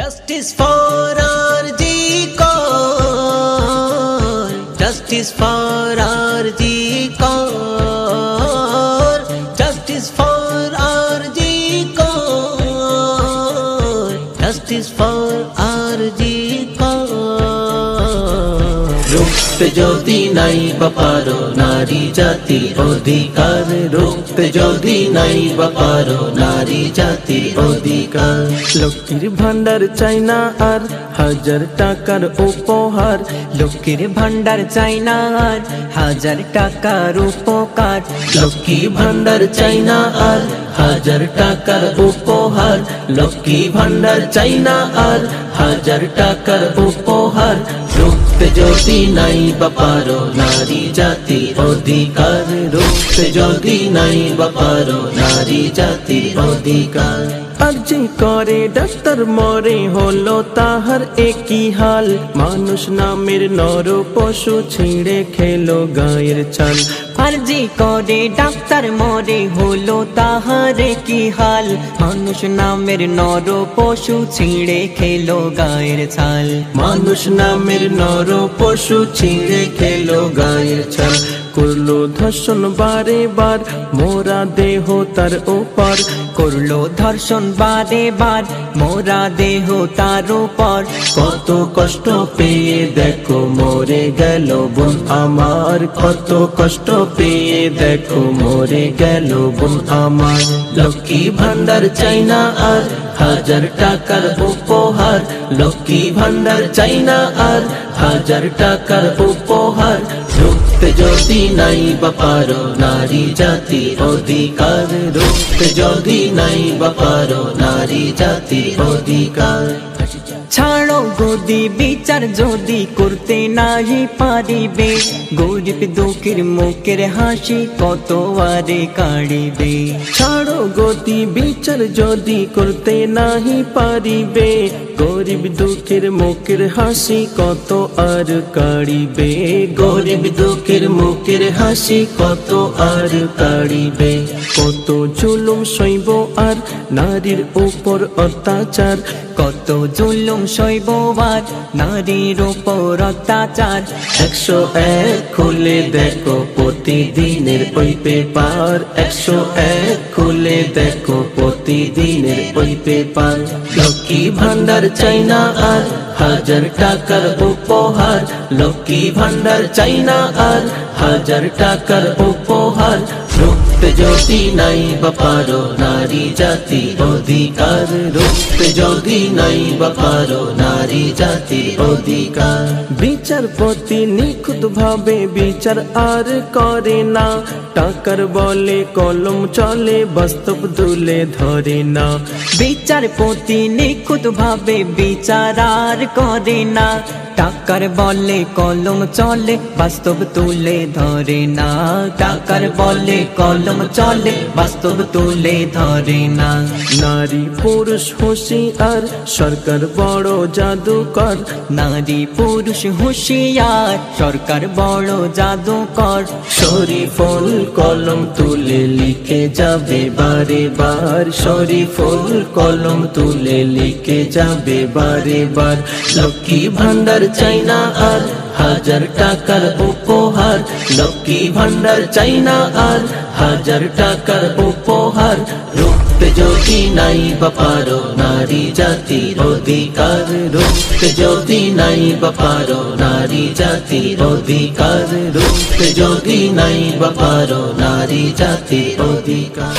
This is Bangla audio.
Justice for RG Kaur, justice for RG Kaur, justice for RG Kaur, justice for RG Kaur. রুখতে যদি নাই বাপারো নারী জাতির অধিকার, রুখতে যদি নাই বাপারো নারী জাতির অধিকার। লক্ষ্মীর ভান্ডার চাই না আর হাজার টাকার উপহার, লক্ষ্মীর ভান্ডার চাই না আর হাজার টাকার উপকার, লক্ষ্মী ভান্ডার চাই না আর হাজার টাকার উপহার, লক্ষ্মী ভান্ডার চাই না আর হাজার টাকার উপহার। রুখতে যদি নাই বাপারো নারী জাতির অধিকার, রুখতে যদি নাই বাপারো নারী জাতির অধিকার। আরজি করে ডাক্তার মরে হলো তাহার একই হাল, মানুষ নামের নর পশু ছিঁড়ে খেলো গায়ের চাল। আরজি করে ডাক্তার মরে হলো তাহারে কি হাল, মানুষ নামের নর পশু ছিঁড়ে খেলো গায়ের ছাল, মানুষ নামের নর পশু ছিঁড়ে খেলো গায়ের ছাল। করলো ধর্ষণ বারে বার মোরা দেহ তার ওপর, করলো ধর্ষণ বারে বার মোরা দেহ তার উপর। কত কষ্ট পেয়ে দেখো মরে গেল বোন আমার, কত কষ্ট পেয়ে দেখো মরে গেল বোন আমার। লক্ষ্মী ভান্ডার চাই না আর হাজার টাকার উপহার, লক্ষ্মী ভান্ডার চাই না আর হাজার টাকার উপহার। রুখতে যদি নাই বাপারো নারী জাতির অধিকার, রুখতে যদি নাই বাপারো নারী জাতির অধিকার। ছাড়ো গদি বিচার যদি করতে নাহি পারিবে, গরিব দুঃখের মুখের হাসি কত আরে কাড়িবে। ছাড়ো গতি বিচার যদি করতে নাহি পারিবে, গরিব দুঃখের মুখের হাসি কত আর কাড়িবে, গরিব দুঃখের মুখের হাসি কত আর কাড়িবে। কত জুলুম সইব আর নারীর উপর অত্যাচার, কত জুলুম সইব আর নারীর উপর অত্যাচার। 101 খুলে দেখো প্রতিদিনের ওই পেপার, 101 খুলে দেখো প্রতিদিনের ওই পেপার। লক্ষ্মী ভান্ডার চাই না আর হাজার টাকার উপহার, লক্ষ্মী ভান্ডার চাই না আর হাজার টাকার উপহার। রুখতে যদি নাই বাপারো নারী জাতির অধিকার, রুখতে যদি নাই বাপারো নারী জাতির অধিকার। বিচারপতি নিখুঁত ভাবে বিচার আর করে না, টাকার বলে কলম চলে বাস্তব তুলে ধরে না। বিচারপতি নিখুঁত ভাবে বিচার আর করে না, টাকার বলে কলম চলে বাস্তব তুলে ধরে না, টাকার বলে কলম চলে বাস্তব তুলে ধরে না। নারী পুরুষ হুঁশিয়ার সরকার বড় জাদুকর, নারী পুরুষ হুঁশিয়ার সরকার বড় জাদুকর। শরীফুল কলম তুলে লিখে যাবে বারে বার, শরীফুল কলম তুলে লিখে যাবে বারে বার। লক্ষ্মী ভান্ডার চাই না আর হাজার টাকার উপহার, লক্ষ্মী ভান্ডার চাই না আর হাজার টাকার উপহার। রুখতে যদি নাই বাপারো নারী জাতির অধিকার, রুখতে যদি নাই বাপারো নারী জাতির অধিকার, রুখতে যদি নাই বাপারো নারী জাতির অধিকার।